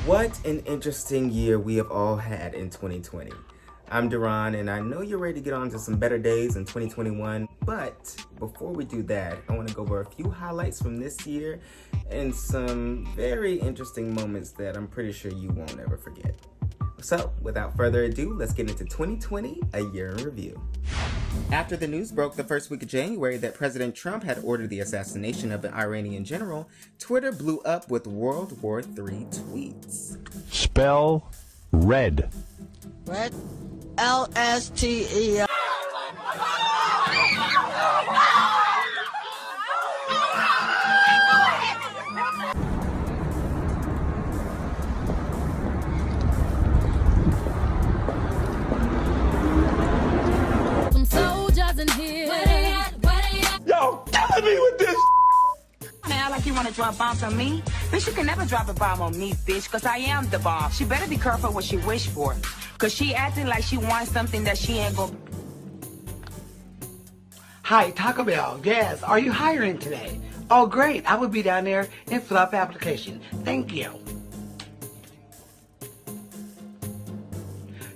What an interesting year we have all had in 2020. I'm Deron, and I know you're ready to get on to some better days in 2021, but before we do that, I want to go over a few highlights from this year and some very interesting moments that I'm pretty sure you won't ever forget. So, without further ado, let's get into 2020, a year in review. After the news broke the first week of January that President Trump had ordered the assassination of an Iranian general, Twitter blew up with World War III tweets. Spell red. Red? L-S-T-E-R. Some soldiers in here. Yo, killing me with this. Now, like you want to drop bombs on me? Bitch, you can never drop a bomb on me, bitch, because I am the bomb. She better be careful what she wish for, because she acting like she wants something that she ain't gonna... Hi, Taco Bell. Yes, are you hiring today? Oh, great. I will be down there and fill out the application. Thank you.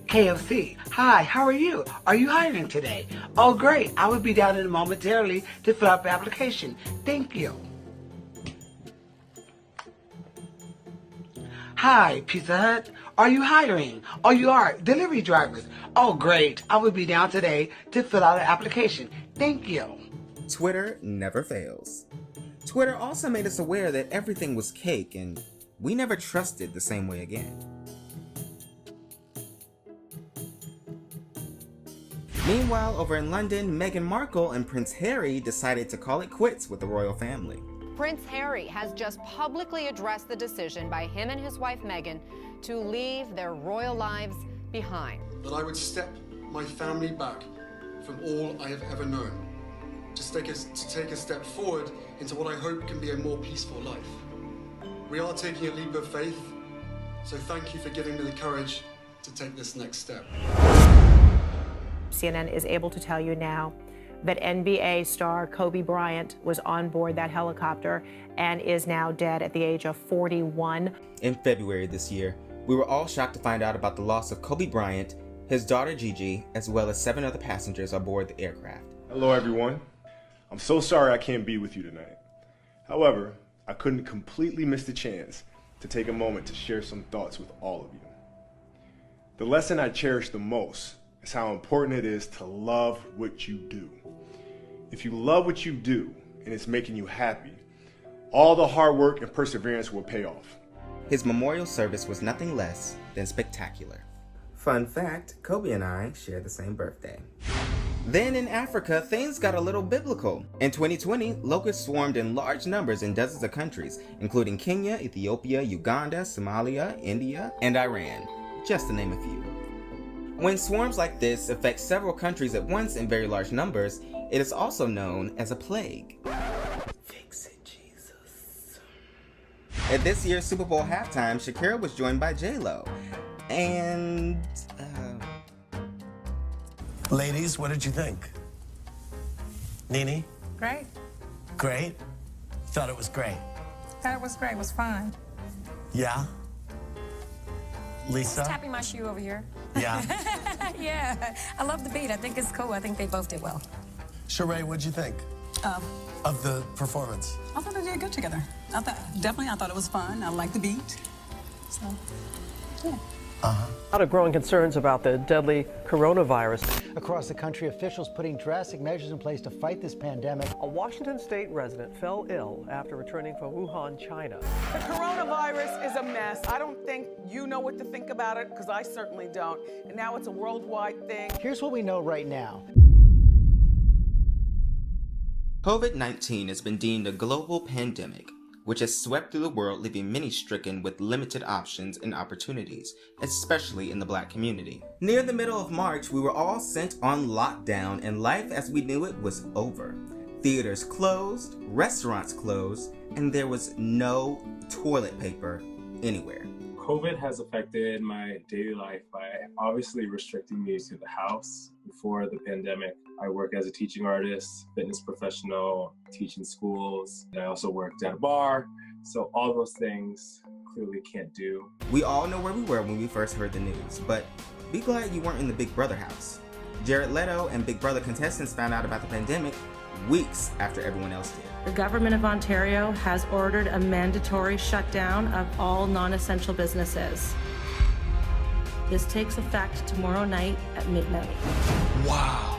KFC. Hi, how are you? Are you hiring today? Oh, great. I will be down there momentarily to fill out the application. Thank you. Hi, Pizza Hut. Are you hiring? Oh, you are. Delivery drivers. Oh, great. I will be down today to fill out an application. Thank you. Twitter never fails. Twitter also made us aware that everything was cake and we never trusted the same way again. Meanwhile, over in London, Meghan Markle and Prince Harry decided to call it quits with the royal family. Prince Harry has just publicly addressed the decision by him and his wife Meghan to leave their royal lives behind. That I would step my family back from all I have ever known, to take a step forward into what I hope can be a more peaceful life. We are taking a leap of faith, so thank you for giving me the courage to take this next step. CNN is able to tell you now that NBA star Kobe Bryant was on board that helicopter and is now dead at the age of 41. In February this year, we were all shocked to find out about the loss of Kobe Bryant, his daughter Gigi, as well as 7 other passengers aboard the aircraft. Hello, everyone. I'm so sorry I can't be with you tonight. However, I couldn't completely miss the chance to take a moment to share some thoughts with all of you. The lesson I cherish the most is how important it is to love what you do. If you love what you do and it's making you happy, all the hard work and perseverance will pay off. His memorial service was nothing less than spectacular. Fun fact, Kobe and I share the same birthday. Then in Africa, things got a little biblical. In 2020, locusts swarmed in large numbers in dozens of countries, including Kenya, Ethiopia, Uganda, Somalia, India, and Iran, just to name a few. When swarms like this affect several countries at once in very large numbers, it is also known as a plague. Fix it, Jesus. At this year's Super Bowl halftime, Shakira was joined by J-Lo. And, Ladies, what did you think? Nene? Great. Great? Thought it was great. Thought it was great. It was fun. Yeah? Lisa? Tapping my shoe over here. Yeah? Yeah. I love the beat. I think it's cool. I think they both did well. Sheree, what'd you think of the performance? I thought they did good together. I thought it was fun. I liked the beat. So, yeah. A lot of growing concerns about the deadly coronavirus. Across the country, officials putting drastic measures in place to fight this pandemic. A Washington state resident fell ill after returning from Wuhan, China. The coronavirus is a mess. I don't think you know what to think about it, because I certainly don't. And now it's a worldwide thing. Here's what we know right now. COVID-19 has been deemed a global pandemic, which has swept through the world, leaving many stricken with limited options and opportunities, especially in the Black community. Near the middle of March, we were all sent on lockdown and life as we knew it was over. Theaters closed, restaurants closed, and there was no toilet paper anywhere. COVID has affected my daily life by obviously restricting me to the house. Before the pandemic, I work as a teaching artist, fitness professional, teaching schools, and I also worked at a bar. So all those things clearly can't do. We all know where we were when we first heard the news, but be glad you weren't in the Big Brother house. Jared Leto and Big Brother contestants found out about the pandemic weeks after everyone else did. The government of Ontario has ordered a mandatory shutdown of all non-essential businesses. This takes effect tomorrow night at midnight. Wow.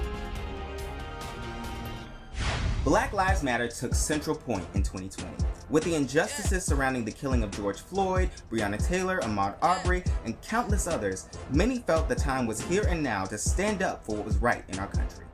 Black Lives Matter took central point in 2020. With the injustices surrounding the killing of George Floyd, Breonna Taylor, Ahmaud Arbery, and countless others, many felt the time was here and now to stand up for what was right in our country.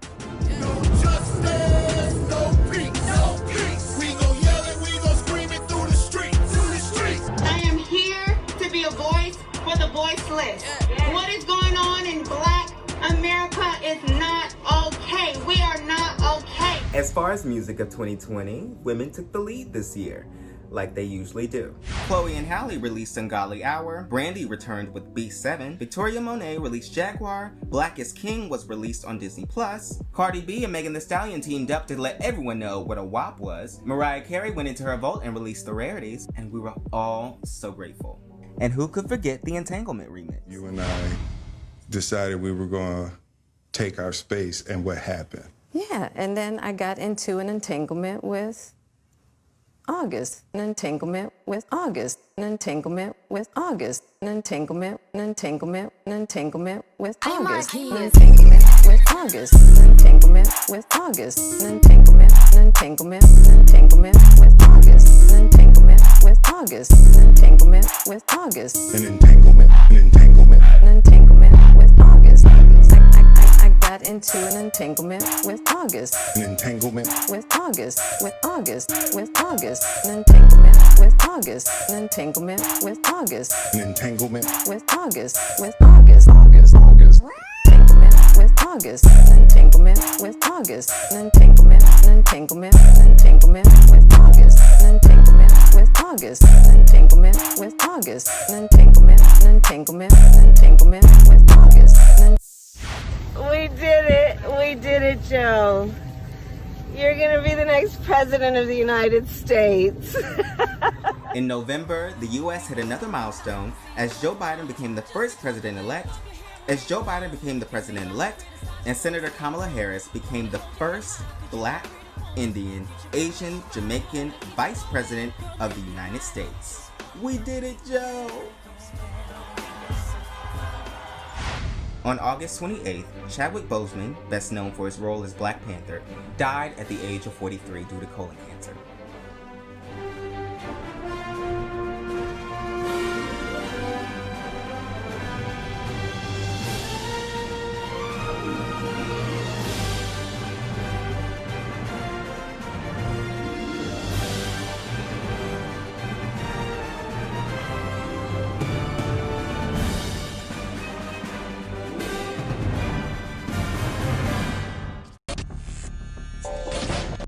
No justice, no peace, no peace. We gon' yell it, we gon' scream it through the streets, I am here to be a voice for the voiceless. What is going on in Black America is not okay. We are not okay. As far as music of 2020, women took the lead this year, like they usually do. Chloe and Halle released Ungodly Hour, Brandy returned with B7, Victoria Monet released Jaguar, Black is King was released on Disney+, Cardi B and Megan Thee Stallion teamed up to let everyone know what a WAP was, Mariah Carey went into her vault and released The Rarities, and we were all so grateful. And who could forget the Entanglement remix? You and I decided we were going to take our space, and what happened? Yeah, and then I got into an entanglement with August, an entanglement with August, an entanglement with August, an entanglement, an entanglement, an entanglement with August, an entanglement with August, an entanglement with August, an entanglement, an entanglement, an entanglement with August, an entanglement with August, an entanglement with August, An entanglement, an entanglement. an entanglement with August. I got into an entanglement with August. An entanglement With August, with August, with August, an entanglement with August, an entanglement with August, an entanglement with August, with August, August, entanglement with August, an entanglement with August, an entanglement, an entanglement, an entanglement with August, an entanglement with August, an entanglement with August, an entanglement, an entanglement, an entanglement with August. We did it, Joe. You're gonna be the next president of the United States. In November, the US hit another milestone as Joe Biden became the first president-elect, and Senator Kamala Harris became the first Black, Indian, Asian, Jamaican vice president of the United States. We did it, Joe! On August 28th, Chadwick Boseman, best known for his role as Black Panther, died at the age of 43 due to colon cancer.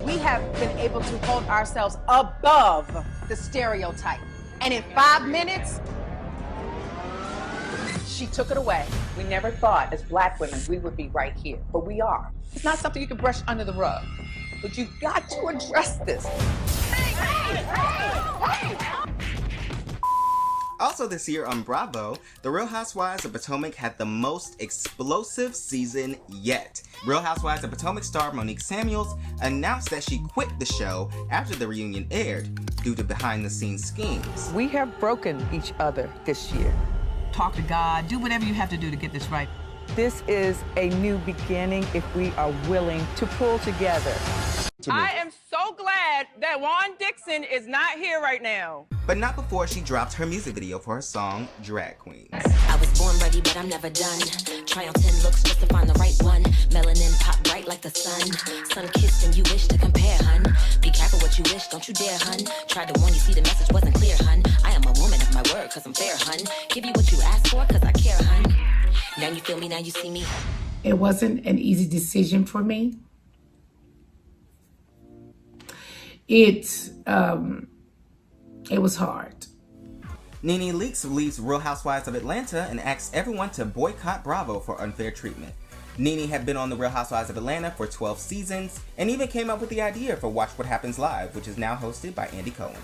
We have been able to hold ourselves above the stereotype. And in 5 minutes, she took it away. We never thought as Black women we would be right here, but we are. It's not something you can brush under the rug, but you've got to address this. Also this year on Bravo, The Real Housewives of Potomac had the most explosive season yet. Real Housewives of Potomac star Monique Samuels announced that she quit the show after the reunion aired due to behind-the-scenes schemes. We have broken each other this year. Talk to God, do whatever you have to do to get this right. This is a new beginning if we are willing to pull together. I am so glad that Juan Dixon is not here right now. But not before she dropped her music video for her song, Drag Queens. I was born ready, but I'm never done. Try on 10 looks just to find the right one. Melanin pop bright like the sun. Sun-kissed and you wish to compare, hun. Be careful what you wish, don't you dare, hun. Tried to warn you, see the message wasn't clear, hun. I am a woman of my word, cause I'm fair, hun. Give you what you asked for, cause I care, hun. Now you feel me, now you see me. It wasn't an easy decision for me. It was hard. Nene Leakes leaves Real Housewives of Atlanta and asks everyone to boycott Bravo for unfair treatment. Nene had been on The Real Housewives of Atlanta for 12 seasons and even came up with the idea for Watch What Happens Live, which is now hosted by Andy Cohen.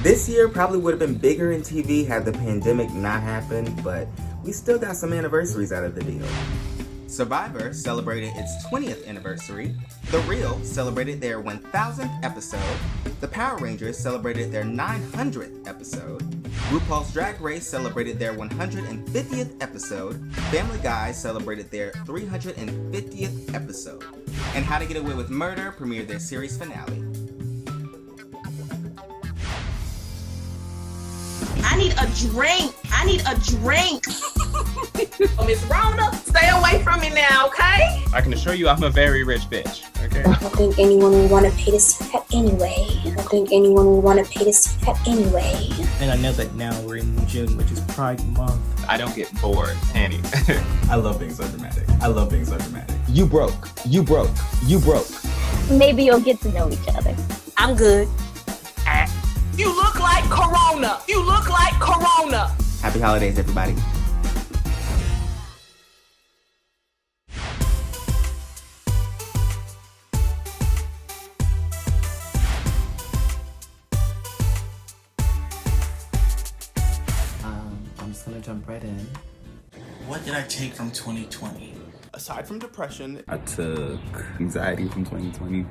This year probably would have been bigger in TV had the pandemic not happened, but we still got some anniversaries out of the deal. Survivor celebrated its 20th anniversary. The Real celebrated their 1000th episode. The Power Rangers celebrated their 900th episode. RuPaul's Drag Race celebrated their 150th episode. Family Guy celebrated their 350th episode. And How to Get Away with Murder premiered their series finale. I need a drink. I need a drink. Miss Rona, stay away from me now, okay? I can assure you I'm a very rich bitch, okay? I don't think anyone would want to pay to see that anyway. And I know that now we're in June, which is Pride Month. I don't get bored, Annie. I love being so dramatic. You broke. Maybe you'll get to know each other. I'm good. You look like Corona. Happy holidays, everybody. I'm just gonna jump right in. What did I take from 2020? Aside from depression, I took anxiety from 2020.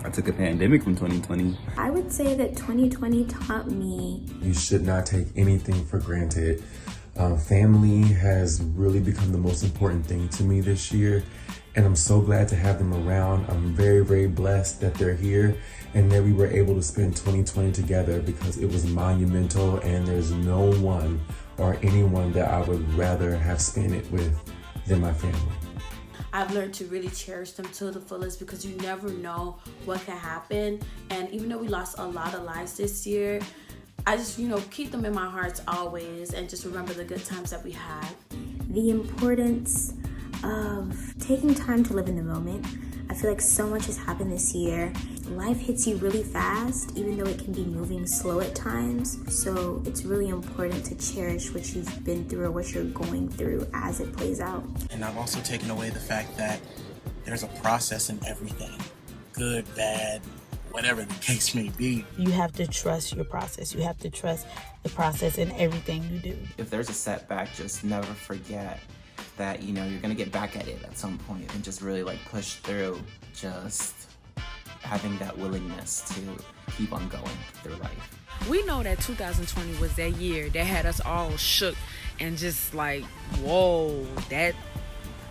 I took a pandemic from 2020. I would say that 2020 taught me you should not take anything for granted. Family has really become the most important thing to me this year, and I'm so glad to have them around. I'm very, very blessed that they're here and that we were able to spend 2020 together because it was monumental, and there's no one or anyone that I would rather have spent it with than my family. I've learned to really cherish them to the fullest because you never know what can happen. And even though we lost a lot of lives this year, I just, keep them in my hearts always and just remember the good times that we had. the importance of taking time to live in the moment. I feel like so much has happened this year. Life hits you really fast, even though it can be moving slow at times. So it's really important to cherish what you've been through or what you're going through as it plays out. And I've also taken away the fact that there's a process in everything. Good, bad, whatever the case may be. You have to trust your process. You have to trust the process in everything you do. If there's a setback, just never forget that, you're gonna get back at it at some point and just really push through, just having that willingness to keep on going through life. We know that 2020 was that year that had us all shook and just whoa, that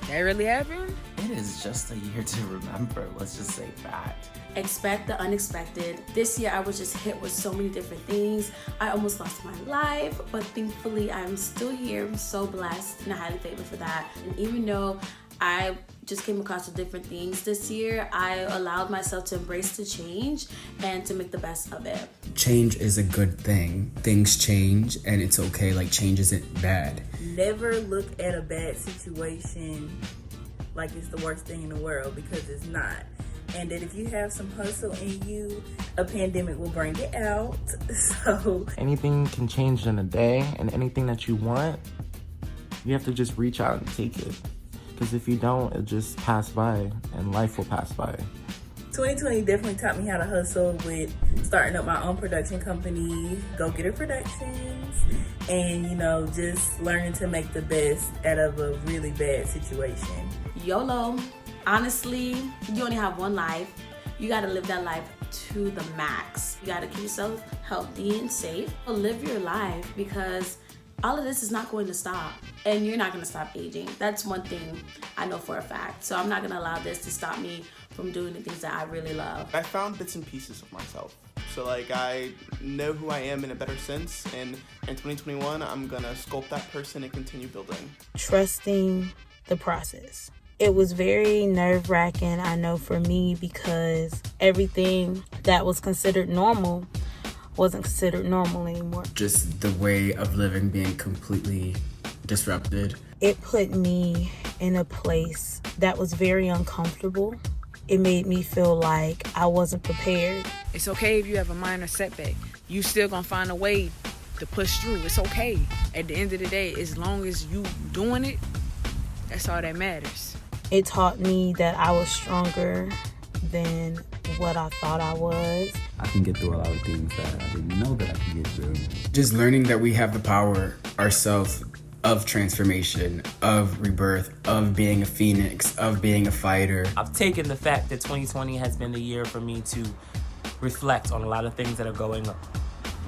really happened? It is just a year to remember, let's just say that. Expect the unexpected. This year I was just hit with so many different things. I almost lost my life, but thankfully I'm still here. I'm so blessed and highly favored for that. And even though I just came across with different things this year, I allowed myself to embrace the change and to make the best of it. Change is a good thing. Things change and it's okay. Change isn't bad. Never look at a bad situation like it's the worst thing in the world, because it's not. And that if you have some hustle in you, a pandemic will bring it out. So anything can change in a day, and anything that you want, you have to just reach out and take it. Because if you don't, it'll just pass by, and life will pass by. 2020 definitely taught me how to hustle with starting up my own production company, Go Getter Productions, and just learning to make the best out of a really bad situation. YOLO. Honestly, you only have one life. You gotta live that life to the max. You gotta keep yourself healthy and safe. Live your life, because all of this is not going to stop, and you're not gonna stop aging. That's one thing I know for a fact. So I'm not gonna allow this to stop me from doing the things that I really love. I found bits and pieces of myself. So I know who I am in a better sense, and in 2021, I'm gonna sculpt that person and continue building. Trusting the process. It was very nerve-wracking, I know, for me, because everything that was considered normal wasn't considered normal anymore. Just the way of living being completely disrupted. It put me in a place that was very uncomfortable. It made me feel like I wasn't prepared. It's okay if you have a minor setback. You still gonna find a way to push through. It's okay. At the end of the day, as long as you doing it, that's all that matters. It taught me that I was stronger than what I thought I was. I can get through a lot of things that I didn't know that I could get through. Just learning that we have the power ourselves of transformation, of rebirth, of being a phoenix, of being a fighter. I've taken the fact that 2020 has been the year for me to reflect on a lot of things that are going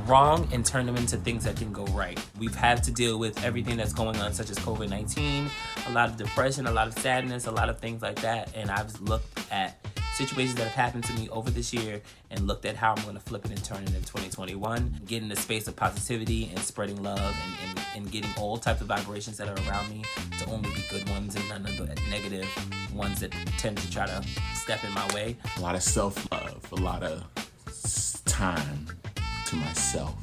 wrong and turn them into things that can go right. We've had to deal with everything that's going on, such as COVID-19, a lot of depression, a lot of sadness, a lot of things like that. And I've looked at situations that have happened to me over this year and looked at how I'm going to flip it and turn it in 2021, get in the space of positivity and spreading love and getting all types of vibrations that are around me to only be good ones and none of the negative ones that tend to try to step in my way. A lot of self-love, a lot of time to myself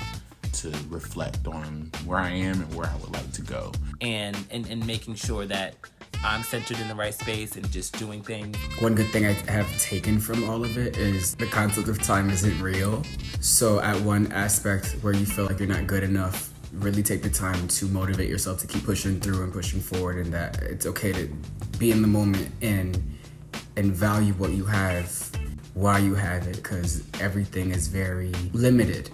to reflect on where I am and where I would like to go. And making sure that I'm centered in the right space and just doing things. One good thing I have taken from all of it is the concept of time isn't real. So at one aspect where you feel like you're not good enough, really take the time to motivate yourself to keep pushing through and pushing forward, and that it's okay to be in the moment and value what you have while you have it, because everything is very limited.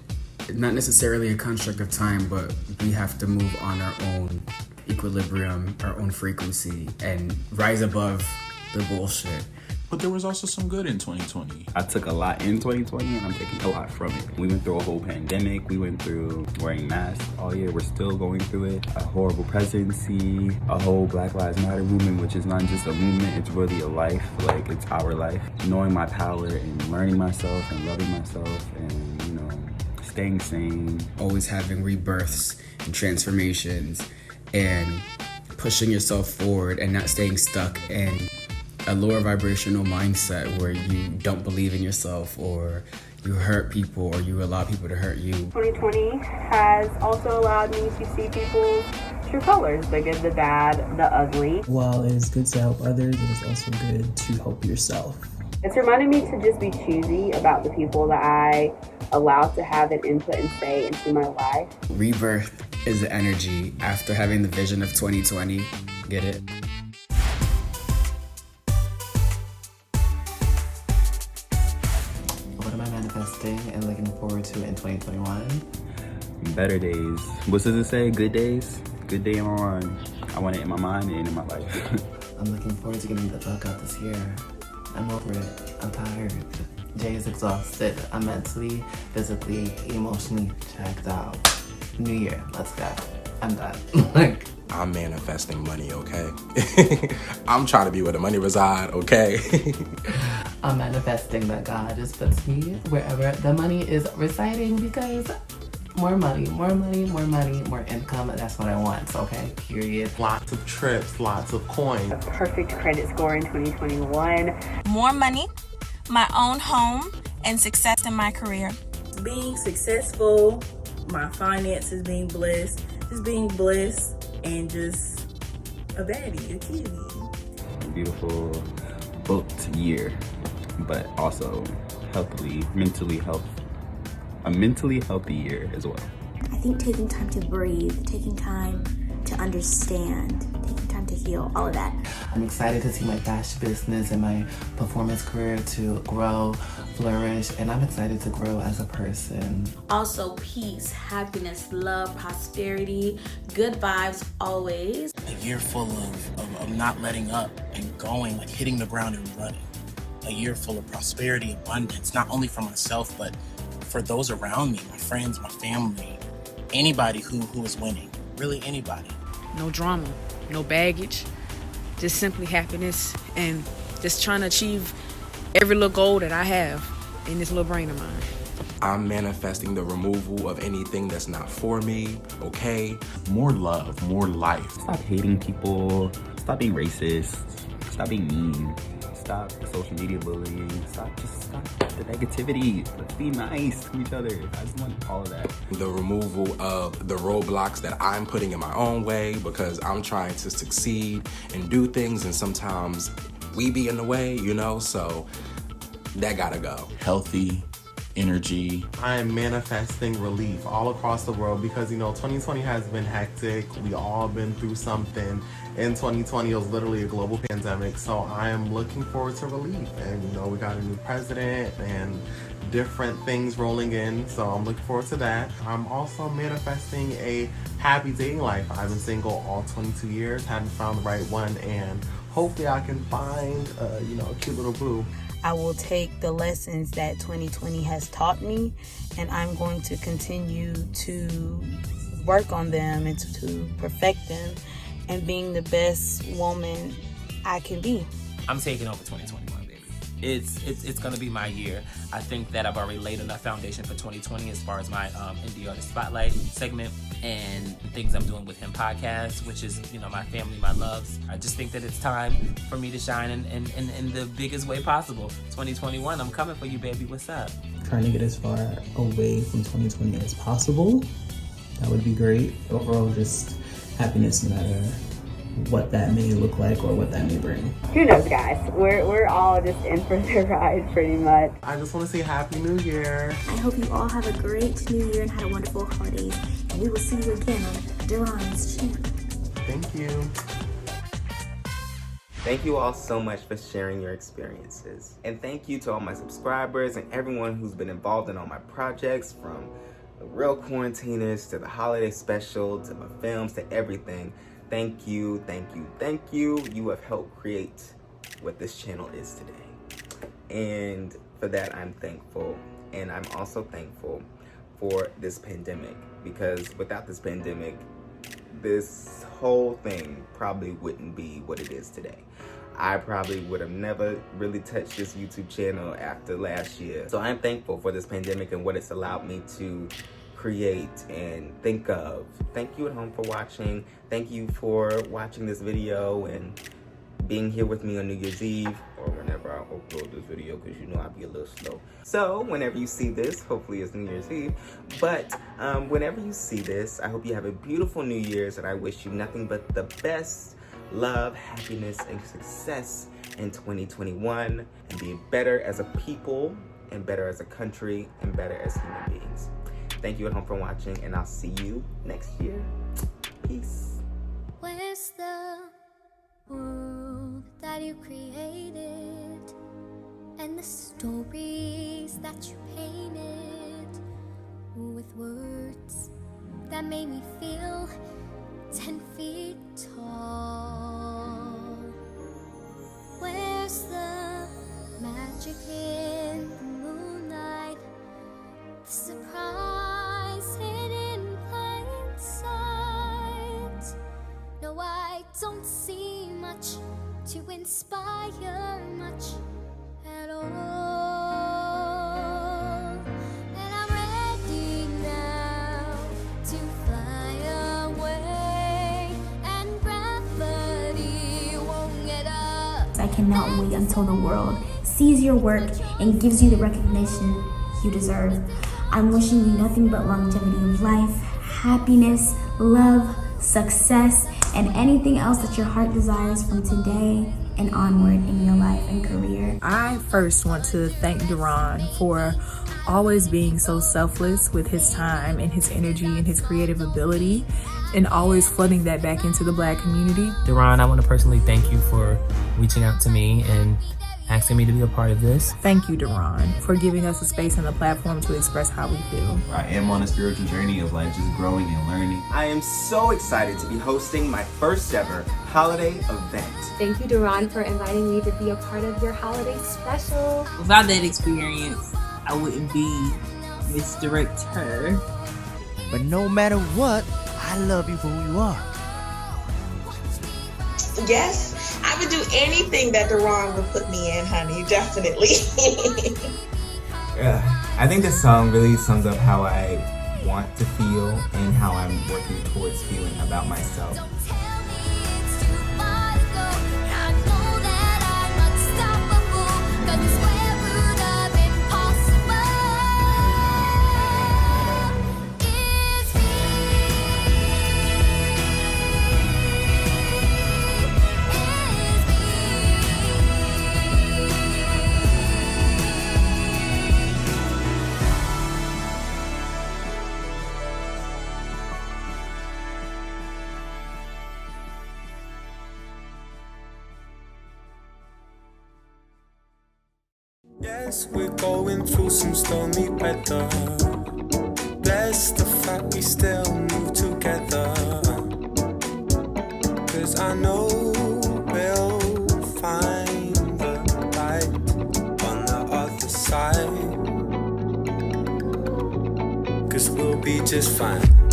Not necessarily a construct of time, but we have to move on our own equilibrium, our own frequency, and rise above the bullshit. But there was also some good in 2020. I took a lot in 2020 and I'm taking a lot from it. We went through a whole pandemic. We went through wearing masks all year. We're still going through it. A horrible presidency, a whole Black Lives Matter movement, which is not just a movement, it's really a life. Like, it's our life. Knowing my power and learning myself and loving myself and, you know, staying sane. Always having rebirths and transformations and pushing yourself forward and not staying stuck in a lower vibrational mindset where you don't believe in yourself or you hurt people or you allow people to hurt you. 2020 has also allowed me to see people's true colors, the good, the bad, the ugly. While it is good to help others, it is also good to help yourself. It's reminded me to just be choosy about the people that I allow to have an input and say into my life. Rebirth is the energy after having the vision of 2020. Get it? What am I manifesting and looking forward to in 2021? Better days. What does it say? Good days? Good day in my mind. I want it in my mind and in my life. I'm looking forward to getting the fuck out this year. I'm over it. I'm tired. Jay is exhausted. I'm mentally, physically, emotionally checked out. New year, let's go. I'm done. I'm manifesting money, okay? I'm trying to be where the money reside, okay? I'm manifesting that God just puts me wherever the money is residing, because more money, more money, more money, more income. That's what I want, okay? Period. Lots of trips, lots of coins. A perfect credit score in 2021. More money, my own home, and success in my career. Being successful, my finances being blessed, just being blessed, and just a baddie, a cutie. Beautiful, booked year, but also a mentally healthy year as well. I think taking time to breathe, taking time to understand, taking time to heal, all of that. I'm excited to see my fashion business and my performance career to grow, flourish, and I'm excited to grow as a person. Also, peace, happiness, love, prosperity, good vibes always. A year full of not letting up and going, like hitting the ground and running. A year full of prosperity, abundance, not only for myself, but for those around me, my friends, my family, anybody who is winning, really anybody. No drama, no baggage, just simply happiness and just trying to achieve every little goal that I have in this little brain of mine. I'm manifesting the removal of anything that's not for me, okay? More love, more life. Stop hating people, stop being racist, stop being mean, stop social media bullying, stop the negativity. Let's be nice to each other. I just want all of that. The removal of the roadblocks that I'm putting in my own way because I'm trying to succeed and do things, and sometimes we be in the way, you know, so that gotta go. Healthy energy. I am manifesting relief all across the world because, you know, 2020 has been hectic. We all been through something. In 2020, it was literally a global pandemic. So I am looking forward to relief. And, you know, we got a new president and different things rolling in, so I'm looking forward to that. I'm also manifesting a happy dating life. I've been single all 22 years, haven't found the right one, and hopefully I can find a cute little boo. I will take the lessons that 2020 has taught me, and I'm going to continue to work on them and to perfect them and being the best woman I can be. I'm taking over 2021, baby. It's gonna be my year. I think that I've already laid enough foundation for 2020 as far as my Indie Artist Spotlight segment and the things I'm doing with him podcast, which is, my family, my loves. I just think that it's time for me to shine in the biggest way possible. 2021, I'm coming for you, baby. What's up? Trying to get as far away from 2020 as possible. That would be great. Overall, just happiness, no matter what that may look like or what that may bring. Who knows, guys? We're all just in for the ride, pretty much. I just want to say Happy New Year. I hope you all have a great new year and had a wonderful holidays. And we will see you again on Deron's channel. Thank you. Thank you all so much for sharing your experiences. And thank you to all my subscribers and everyone who's been involved in all my projects, from the Real Quarantiners to the holiday special to my films to everything. Thank you, thank you, thank you. You have helped create what this channel is today. And for that, I'm thankful. And I'm also thankful for this pandemic, because without this pandemic, this whole thing probably wouldn't be what it is today. I probably would have never really touched this YouTube channel after last year. So I'm thankful for this pandemic and what it's allowed me to create and think of. Thank you at home for watching. Thank you for watching this video and being here with me on New Year's Eve, or whenever I upload this video, because I'll be a little slow. So whenever you see this, hopefully it's New Year's Eve, but whenever you see this, I hope you have a beautiful New Year's, and I wish you nothing but the best love, happiness, and success in 2021, and be better as a people, and better as a country, and better as human beings. Thank you at home for watching, and I'll see you next year. Peace. Where's the world that you created, and the stories that you painted with words that made me feel 10 feet tall? Where's the magic in the moonlight, the surprise hidden in plain sight? No, I don't see much to inspire much at all. And I'm ready now to fly away, and gravity won't get us. I cannot wait until the world sees your work and gives you the recognition you deserve. I'm wishing you nothing but longevity of life, happiness, love, success, and anything else that your heart desires from today and onward in your life and career. I first want to thank Deron for always being so selfless with his time and his energy and his creative ability, and always flooding that back into the Black community. Deron, I want to personally thank you for reaching out to me and asking me to be a part of this. Thank you, Deron, for giving us a space and a platform to express how we feel. I am on a spiritual journey of just growing and learning. I am so excited to be hosting my first ever holiday event. Thank you, Deron, for inviting me to be a part of your holiday special. Without that experience, I wouldn't be Miss Director. But no matter what, I love you for who you are. Yes, I would do anything that Deron would put me in, honey, definitely. I think this song really sums up how I want to feel and how I'm working towards feeling about myself. Yes, we're going through some stormy weather. Bless the fact we still move together. 'Cause I know we'll find the light on the other side. 'Cause we'll be just fine.